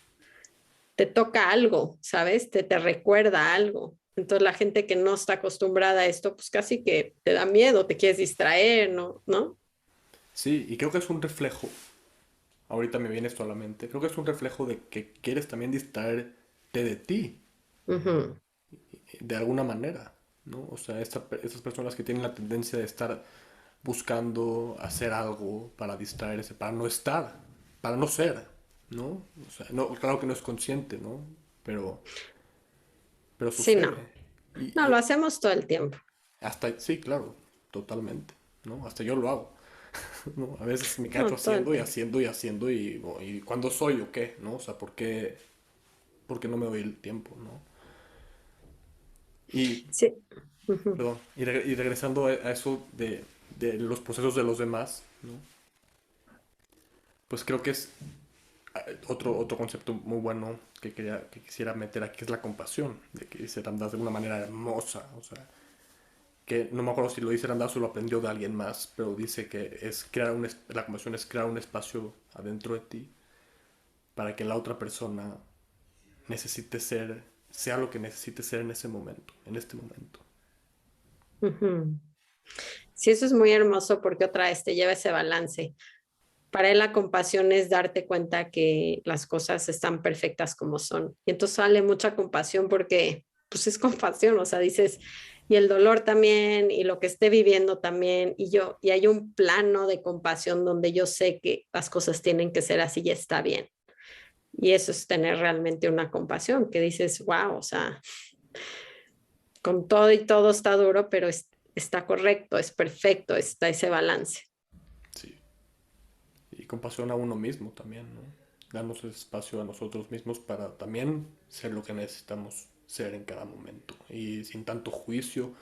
te toca algo, ¿sabes? Te recuerda algo. Entonces la gente que no está acostumbrada a esto, pues casi que te da miedo, te quieres distraer, ¿no? ¿No? Sí, y creo que es un reflejo, ahorita me viene esto a la mente, creo que es un reflejo de que quieres también distraerte de ti, Ujú, de alguna manera, ¿no? O sea, estas personas que tienen la tendencia de estar buscando hacer algo para distraerse, para no estar, para no ser, ¿no? O sea, no, claro que no es consciente, ¿no? Pero, pero sí, sucede. no. Y, No, lo hacemos todo el tiempo. hasta, sí, claro, totalmente, ¿no? Hasta yo lo hago, ¿no? A veces me cacho No, todo el haciendo y tiempo. haciendo y haciendo y ¿cuándo soy o qué, ¿no? O sea, ¿por qué no me doy el tiempo, ¿no? Y, Sí. Ujú, perdón, y regresando a eso de los procesos de los demás, ¿no? Pues creo que es otro concepto muy bueno que quisiera meter aquí es la compasión, de que dice Ramdas de una manera hermosa, o sea, que no me acuerdo si lo dice Ramdas o lo aprendió de alguien más, pero dice que es la compasión es crear un espacio adentro de ti para que la otra persona necesite ser, sea lo que necesite ser en ese momento, en este momento. Ujú. Sí, eso es muy hermoso porque otra vez te lleva ese balance. Para él la compasión es darte cuenta que las cosas están perfectas como son. Y entonces sale mucha compasión porque pues es compasión, o sea, dices, y el dolor también, y lo que esté viviendo también, y hay un plano de compasión donde yo sé que las cosas tienen que ser así y está bien. Y eso es tener realmente una compasión, que dices, wow, o sea, con todo y todo está duro, pero está correcto, es perfecto, está ese balance. Sí. Y compasión a uno mismo también, ¿no? Darnos espacio a nosotros mismos para también ser lo que necesitamos ser en cada momento. Y sin tanto juicio,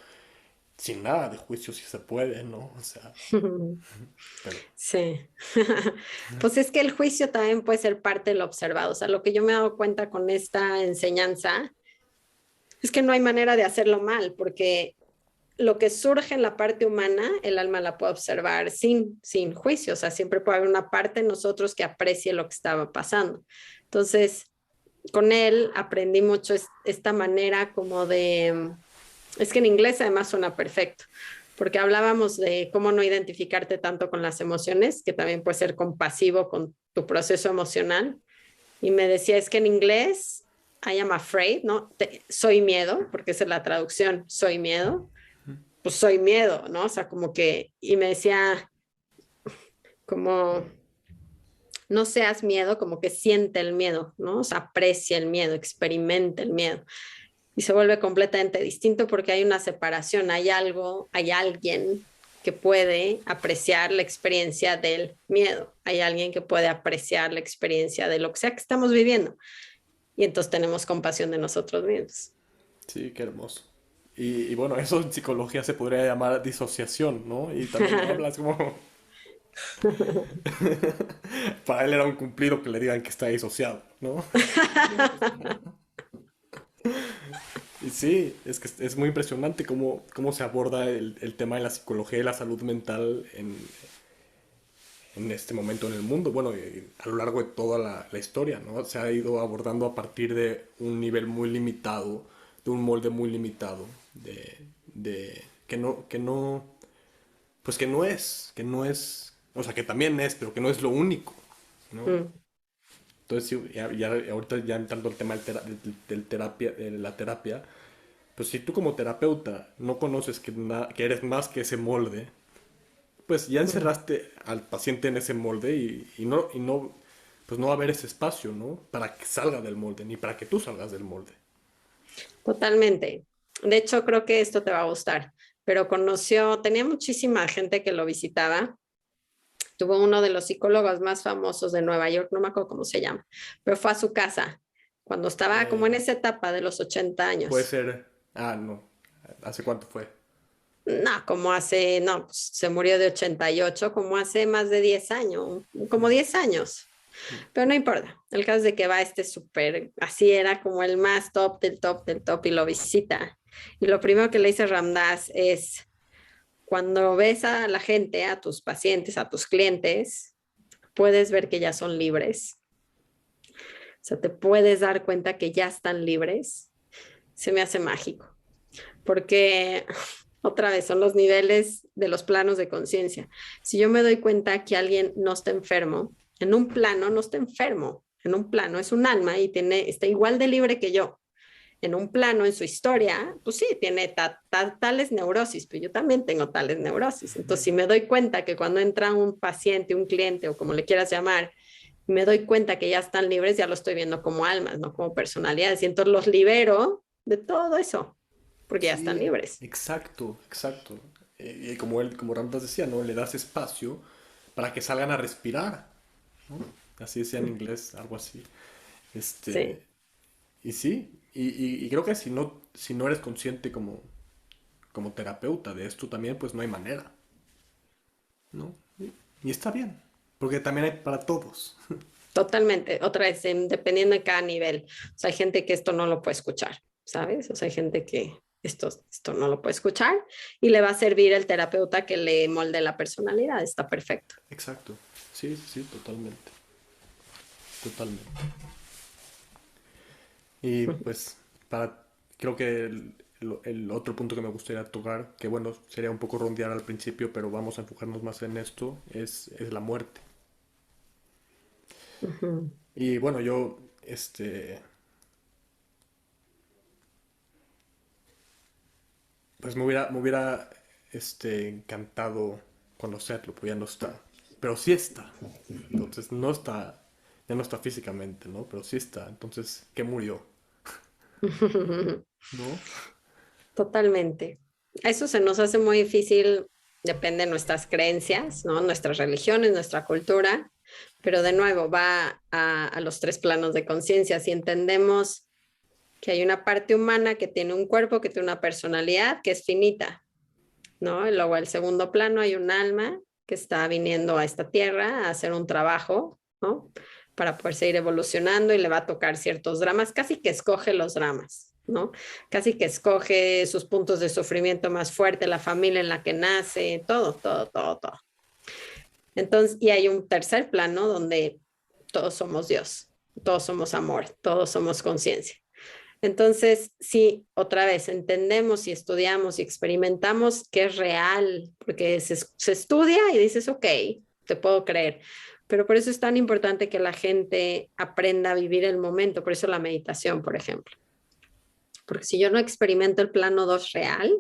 sin nada de juicio si se puede, ¿no? O sea, pero Sí, pues es que el juicio también puede ser parte del observado. O sea, lo que yo me he dado cuenta con esta enseñanza es que no hay manera de hacerlo mal, porque lo que surge en la parte humana, el alma la puede observar sin juicio. O sea, siempre puede haber una parte en nosotros que aprecie lo que estaba pasando. Entonces, con él aprendí mucho esta manera como de, es que en inglés además suena perfecto, porque hablábamos de cómo no identificarte tanto con las emociones, que también puede ser compasivo con tu proceso emocional. Y me decía, es que en inglés, I am afraid, ¿no? Soy miedo, porque esa es la traducción, soy miedo, pues soy miedo, ¿no? O sea, como que, y me decía, como, no seas miedo, como que siente el miedo, ¿no? O sea, aprecia el miedo, experimenta el miedo. Y se vuelve completamente distinto porque hay una separación, hay algo, hay alguien que puede apreciar la experiencia del miedo, hay alguien que puede apreciar la experiencia de lo que sea que estamos viviendo. Y entonces tenemos compasión de nosotros mismos. sí, qué hermoso. Y bueno, eso en psicología se podría llamar disociación, ¿no? Y también lo hablas como... Para él era un cumplido que le digan que está disociado, ¿no? Y sí, es que es muy impresionante cómo se aborda el tema de la psicología y la salud mental en este momento en el mundo. Bueno, y a lo largo de toda la historia, ¿no? Se ha ido abordando a partir de un nivel muy limitado, de un molde muy limitado, de pues que no es, o sea, que también es, pero que no es lo único, ¿no? Mm, Entonces, sí, ahorita ya entrando al tema de la terapia, pues si tú como terapeuta no conoces que eres más que ese molde, pues ya mm. encerraste al paciente en ese molde pues no va a haber ese espacio, ¿no? Para que salga del molde, ni para que tú salgas del molde. Totalmente. De hecho, creo que esto te va a gustar, pero tenía muchísima gente que lo visitaba. Tuvo uno de los psicólogos más famosos de Nueva York, no me acuerdo cómo se llama, pero fue a su casa cuando estaba como en Eh, esa etapa de los 80 puede años. ser, no, ¿hace cuánto fue? No, no, pues, se murió de 88, como hace más de 10 años, como 10 años. Pero no importa, el caso es de que va este súper, así era como el más top del top del top y lo visita. Y lo primero que le dice Ramdas es, cuando ves a la gente, a tus pacientes, a tus clientes, puedes ver que ya son libres. O sea, te puedes dar cuenta que ya están libres. Se me hace mágico, porque otra vez son los niveles de los planos de conciencia. Si yo me doy cuenta que alguien no está enfermo, en un plano no está enfermo, en un plano es un alma y está igual de libre que yo. En un plano, en su historia, pues sí, tiene tales neurosis, pero yo también tengo tales neurosis. Entonces, si me doy cuenta que cuando entra un paciente, un cliente o como le quieras llamar, me doy cuenta que ya están libres, ya lo estoy viendo como almas, no como personalidades. Y entonces los libero de todo eso, porque ya están Sí, libres. exacto, exacto. Y como Ramdas decía, ¿no? Le das espacio para que salgan a respirar, ¿no? Así decía en inglés, algo así. Sí, Este, y sí, y creo que si no eres consciente como terapeuta de esto también, pues no hay manera, ¿no? Y está bien, porque también hay para todos. totalmente. Otra vez, dependiendo de cada nivel. O sea, hay gente que esto no lo puede escuchar, ¿sabes? O sea, hay gente que esto no lo puede escuchar y le va a servir el terapeuta que le molde la personalidad. Está perfecto. Exacto, sí, sí, totalmente. totalmente. Y pues para, creo que el otro punto que me gustaría tocar, que bueno, sería un poco rondear al principio, pero vamos a enfocarnos más en esto, es la muerte. Ujú. Y bueno, yo, pues me hubiera encantado conocerlo, pues ya no está. Pero sí está. Entonces no está, ya no está físicamente, ¿no? Pero sí está. Entonces, ¿qué murió? ¿No? Totalmente. Eso se nos hace muy difícil, depende de nuestras creencias, ¿no? Nuestras religiones, nuestra cultura, pero de nuevo va a los tres planos de conciencia. Si entendemos que hay una parte humana que tiene un cuerpo, que tiene una personalidad, que es finita, ¿no? Y luego el segundo plano hay un alma que está viniendo a esta tierra a hacer un trabajo, ¿no? Para poder seguir evolucionando y le va a tocar ciertos dramas, casi que escoge los dramas, ¿no? Casi que escoge sus puntos de sufrimiento más fuerte, la familia en la que nace, todo, todo, todo, todo. Entonces, y hay un tercer plano donde todos somos Dios, todos somos amor, todos somos conciencia. Entonces, si otra vez entendemos y estudiamos y experimentamos que es real, porque se estudia y dices, ok, te puedo creer, pero por eso es tan importante que la gente aprenda a vivir el momento, por eso la meditación, por ejemplo, porque si yo no experimento el plano 2 real,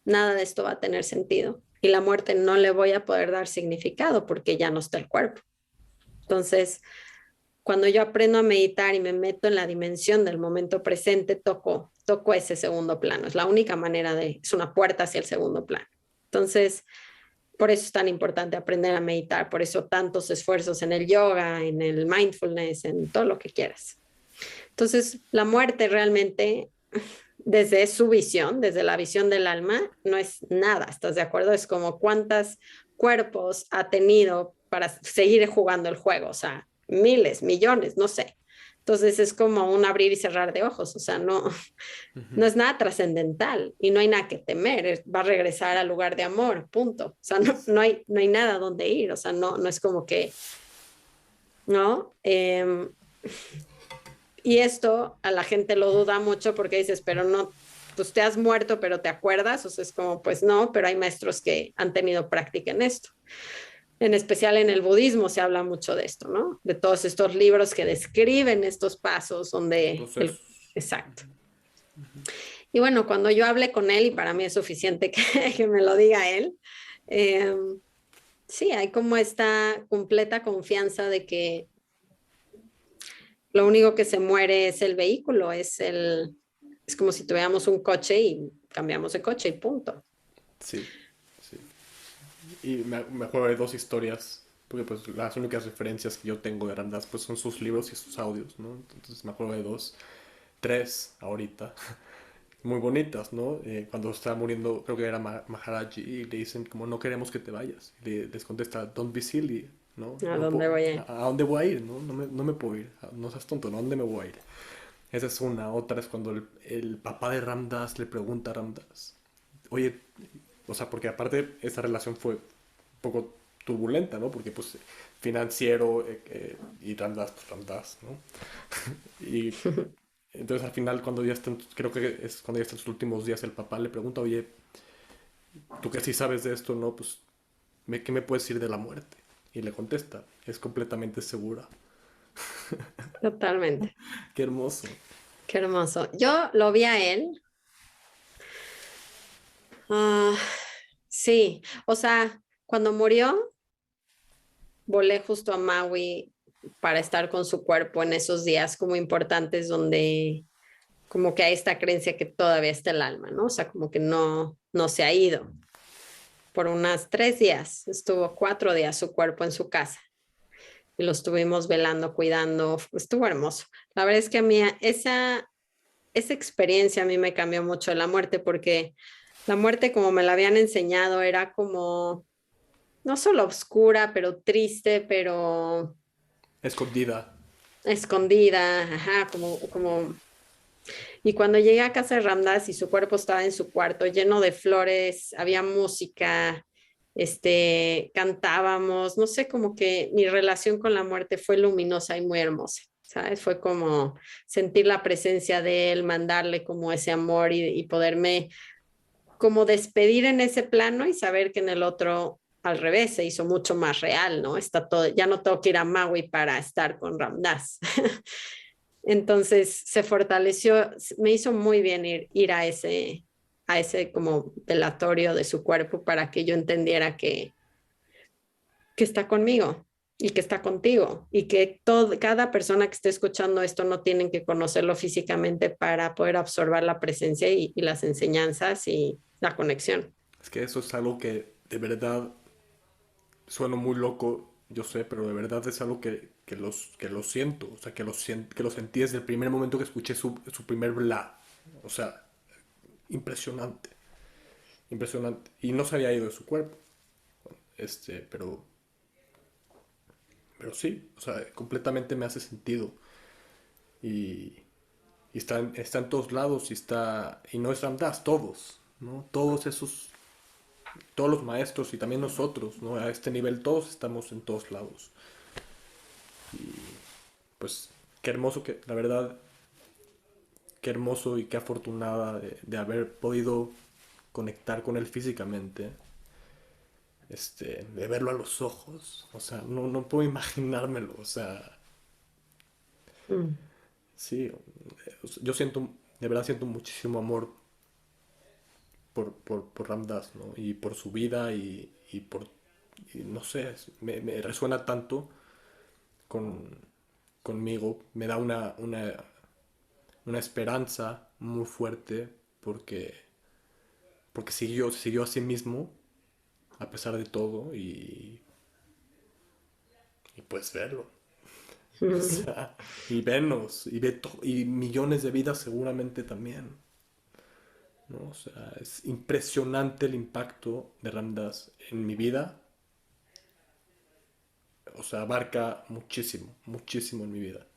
nada de esto va a tener sentido y la muerte no le voy a poder dar significado porque ya no está el cuerpo. Entonces, cuando yo aprendo a meditar y me meto en la dimensión del momento presente, toco ese segundo plano. Es la única manera es una puerta hacia el segundo plano. Entonces, por eso es tan importante aprender a meditar, por eso tantos esfuerzos en el yoga, en el mindfulness, en todo lo que quieras. Entonces, la muerte realmente, desde su visión, desde la visión del alma, no es nada, ¿estás de acuerdo? Es como cuántos cuerpos ha tenido para seguir jugando el juego, o sea, miles, millones, no sé. Entonces es como un abrir y cerrar de ojos, o sea, no, no Ujú. es nada trascendental y no hay nada que temer, va a regresar al lugar de amor, punto. O sea, no hay nada donde ir, o sea, no es como que, ¿no? Y esto a la gente lo duda mucho porque dices, pero no, pues te has muerto, pero te acuerdas. O sea, es como, pues no, pero hay maestros que han tenido práctica en esto. En especial en el budismo se habla mucho de esto, ¿no? De todos estos libros que describen estos pasos Los donde el... procesos. Exacto. Y bueno, cuando yo hablé con él, y para mí es suficiente que me lo diga él, eh, sí, hay como esta completa confianza de que lo único que se muere es el vehículo, es como si tuviéramos un coche y cambiamos de coche y punto. Sí, sí. Y me acuerdo de dos historias, porque pues las únicas referencias que yo tengo de Ramdas pues son sus libros y sus audios, ¿no? Entonces me acuerdo de dos, tres ahorita, muy bonitas, ¿no? Cuando está muriendo, creo que era Maharaji, y le dicen como no queremos que te vayas. Y les contesta, don't be silly, ¿no? ¿A No dónde voy a ir? ¿a dónde voy a ir? ¿No? No me puedo ir, no seas tonto, ¿no? ¿A dónde me voy a ir? Esa es una. Otra es cuando el papá de Ramdas le pregunta a Ramdas, oye, o sea, porque aparte esa relación fue un poco turbulenta, ¿no? Porque pues financiero y Ramdas, pues Ramdas, ¿no? Y entonces al final cuando ya están, creo que es cuando ya están sus últimos días, el papá le pregunta, oye, tú que sí sabes de esto, ¿no? Pues, ¿qué me puedes decir de la muerte? Y le contesta, es completamente segura. Totalmente. Qué hermoso. Qué hermoso. Yo lo vi a él. Ah, sí, o sea, cuando murió, volé justo a Maui para estar con su cuerpo en esos días como importantes donde como que hay esta creencia que todavía está el alma, ¿no? O sea, como que no se ha ido. Por unas 3 días, estuvo 4 días su cuerpo en su casa y lo estuvimos velando, cuidando, estuvo hermoso. La verdad es que a mí esa experiencia a mí me cambió mucho de la muerte porque la muerte como me la habían enseñado era como no solo oscura, pero triste, pero Escondida. escondida, ajá, como... Y cuando llegué a casa de Ramdas y su cuerpo estaba en su cuarto lleno de flores, había música, cantábamos, no sé, como que mi relación con la muerte fue luminosa y muy hermosa, ¿sabes? Fue como sentir la presencia de él, mandarle como ese amor y poderme como despedir en ese plano y saber que en el otro al revés se hizo mucho más real, ¿no? Está todo, ya no tengo que ir a Maui para estar con Ramdas. Entonces se fortaleció, me hizo muy bien ir a ese como velatorio de su cuerpo para que yo entendiera que está conmigo y que está contigo y que cada persona que esté escuchando esto no tienen que conocerlo físicamente para poder absorber la presencia y las enseñanzas y la conexión. Es que eso es algo que de verdad suena muy loco, yo sé, pero de verdad es algo que lo siento, o sea, que lo sentí desde el primer momento que escuché su primer bla. O sea, impresionante, impresionante. Y no se había ido de su cuerpo, pero sí, o sea, completamente me hace sentido. Y, y está en todos lados y no es Ramdas, todos, ¿no? Todos los maestros y también nosotros, ¿no? A este nivel todos estamos en todos lados. Pues qué hermoso que, la verdad, qué hermoso y qué afortunada de haber podido conectar con él físicamente, de verlo a los ojos, o sea, no puedo imaginármelo, o sea, Mm. sí, yo siento, de verdad siento muchísimo amor por Ramdas, ¿no? Y por su vida y no sé, me resuena tanto con, conmigo, me da una esperanza muy fuerte porque, porque siguió a sí mismo a pesar de todo y puedes verlo. O sea, y vernos, y millones de vidas seguramente también, ¿no? O sea, es impresionante el impacto de Ramdas en mi vida. O sea, abarca muchísimo, muchísimo en mi vida.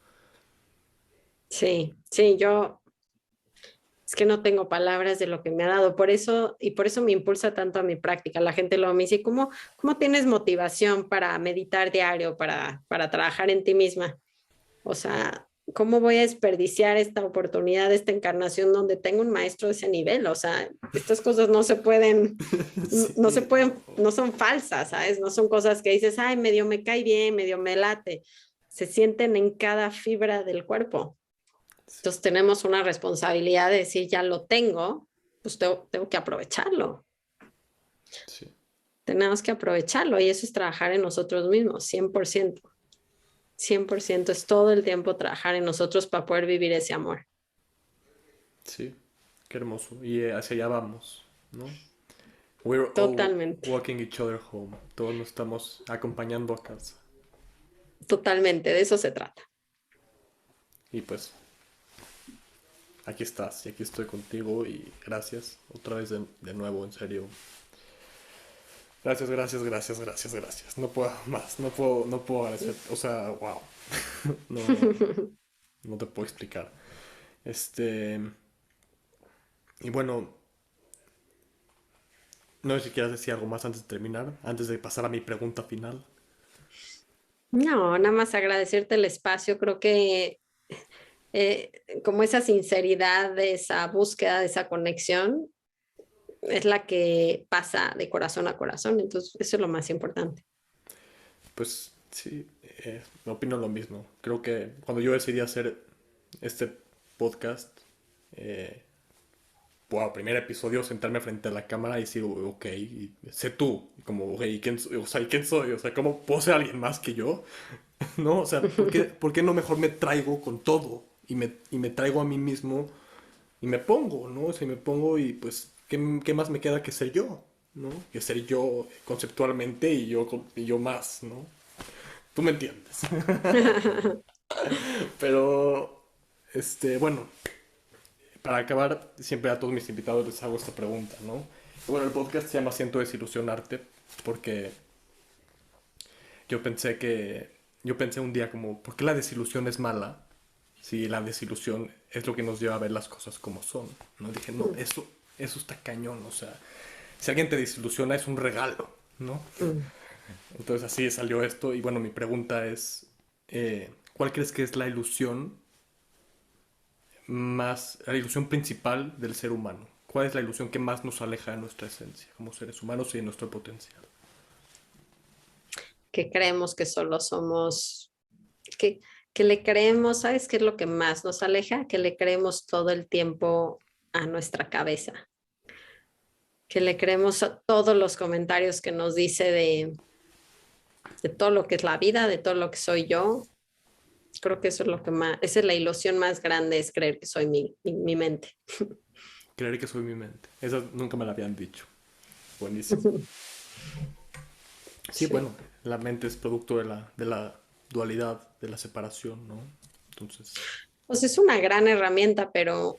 Sí, sí, yo es que no tengo palabras de lo que me ha dado, por eso y por eso me impulsa tanto a mi práctica. La gente lo me dice, ¿cómo tienes motivación para meditar diario, para trabajar en ti misma? O sea, ¿cómo voy a desperdiciar esta oportunidad, esta encarnación donde tengo un maestro de ese nivel? O sea, estas cosas no se pueden, no se Sí, no. pueden, no son falsas, ¿sabes? No son cosas que dices, ay, medio me cae bien, medio me late. Se sienten en cada fibra del cuerpo. Entonces tenemos una responsabilidad de decir, ya lo tengo, pues tengo que aprovecharlo. Sí, Tenemos que aprovecharlo y eso es trabajar en nosotros mismos, 100%. 100% es todo el tiempo trabajar en nosotros para poder vivir ese amor. sí, qué hermoso. Y hacia allá vamos, ¿no? We're all Totalmente, walking each other home. Todos nos estamos acompañando a casa. totalmente, de eso se trata. Y pues, aquí estás, y aquí estoy contigo, y gracias. Otra vez de nuevo, en serio. Gracias, gracias, gracias, gracias, gracias. No puedo más, no puedo agradecer. O sea, wow. No, no te puedo explicar. Este. Y bueno, no sé si quieras decir algo más antes de terminar, antes de pasar a mi pregunta final. No, nada más agradecerte el espacio. Creo que eh, como esa sinceridad, de esa búsqueda, de esa conexión, es la que pasa de corazón a corazón. Entonces, eso es lo más importante. Pues sí, opino lo mismo. Creo que cuando yo decidí hacer este podcast, eh, wow, primer episodio, sentarme frente a la cámara y decir, ok, sé tú, como, ok, o sea, ¿y quién soy? O sea, ¿cómo puedo ser alguien más que yo? ¿No? O sea, por qué no mejor me traigo con todo? Y me traigo a mí mismo y me pongo, ¿no? O sea, me pongo y pues, ¿qué más me queda que ser yo? ¿No? Que ser yo conceptualmente y yo más, ¿no? Tú me entiendes. Pero, bueno, para acabar, siempre a todos mis invitados les hago esta pregunta, ¿no? Bueno, el podcast se llama Siento desilusionarte porque yo pensé que, yo pensé un día como, ¿por qué la desilusión es mala? Si la desilusión es lo que nos lleva a ver las cosas como son, ¿no? Dije, no, eso está cañón, o sea, si alguien te desilusiona es un regalo, ¿no? Mm. Entonces así salió esto y bueno, mi pregunta es, ¿cuál crees que es la ilusión principal del ser humano? ¿Cuál es la ilusión que más nos aleja de nuestra esencia como seres humanos y de nuestro potencial? Que creemos que solo somos, que, que le creemos, ¿sabes qué es lo que más nos aleja? Que le creemos todo el tiempo a nuestra cabeza, que le creemos a todos los comentarios que nos dice de todo lo que es la vida, de todo lo que soy yo. Creo que eso es lo que más, esa es la ilusión más grande, es creer que soy mi mente. Creer que soy mi mente. Esa nunca me la habían dicho. Buenísimo. Sí, Sí. bueno, la mente es producto de la dualidad, de la separación, ¿no? Entonces, Pues es una gran herramienta, pero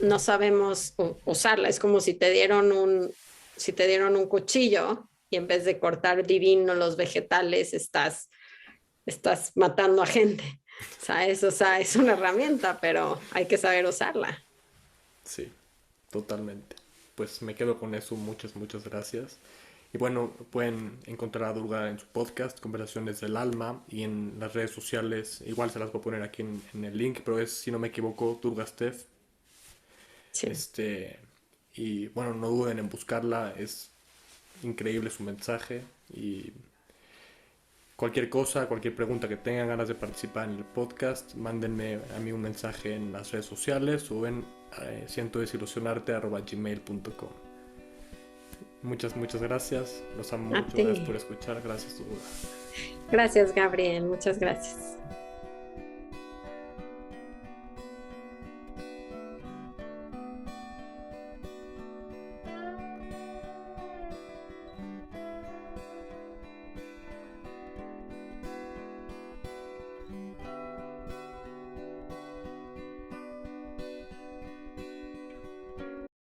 no sabemos usarla. Es como si te dieron un cuchillo y en vez de cortar divino los vegetales, estás matando a gente. ¿Sabes? O sea, es una herramienta, pero hay que saber usarla. sí, totalmente. Pues me quedo con eso. Muchas, muchas gracias. Y bueno, pueden encontrar a Durga en su podcast, Conversaciones del Alma, y en las redes sociales, igual se las voy a poner aquí en el link, pero es, si no me equivoco, Durga Steph. Sí. Este, y bueno, no duden en buscarla, es increíble su mensaje. Y cualquier cosa, cualquier pregunta que tengan ganas de participar en el podcast, mándenme a mí un mensaje en las redes sociales o en sientodesilusionarte@gmail.com. Muchas, muchas gracias. Los amo A mucho. ti. Gracias por escuchar. Gracias, Duda. Gracias, Gabriel. Muchas gracias.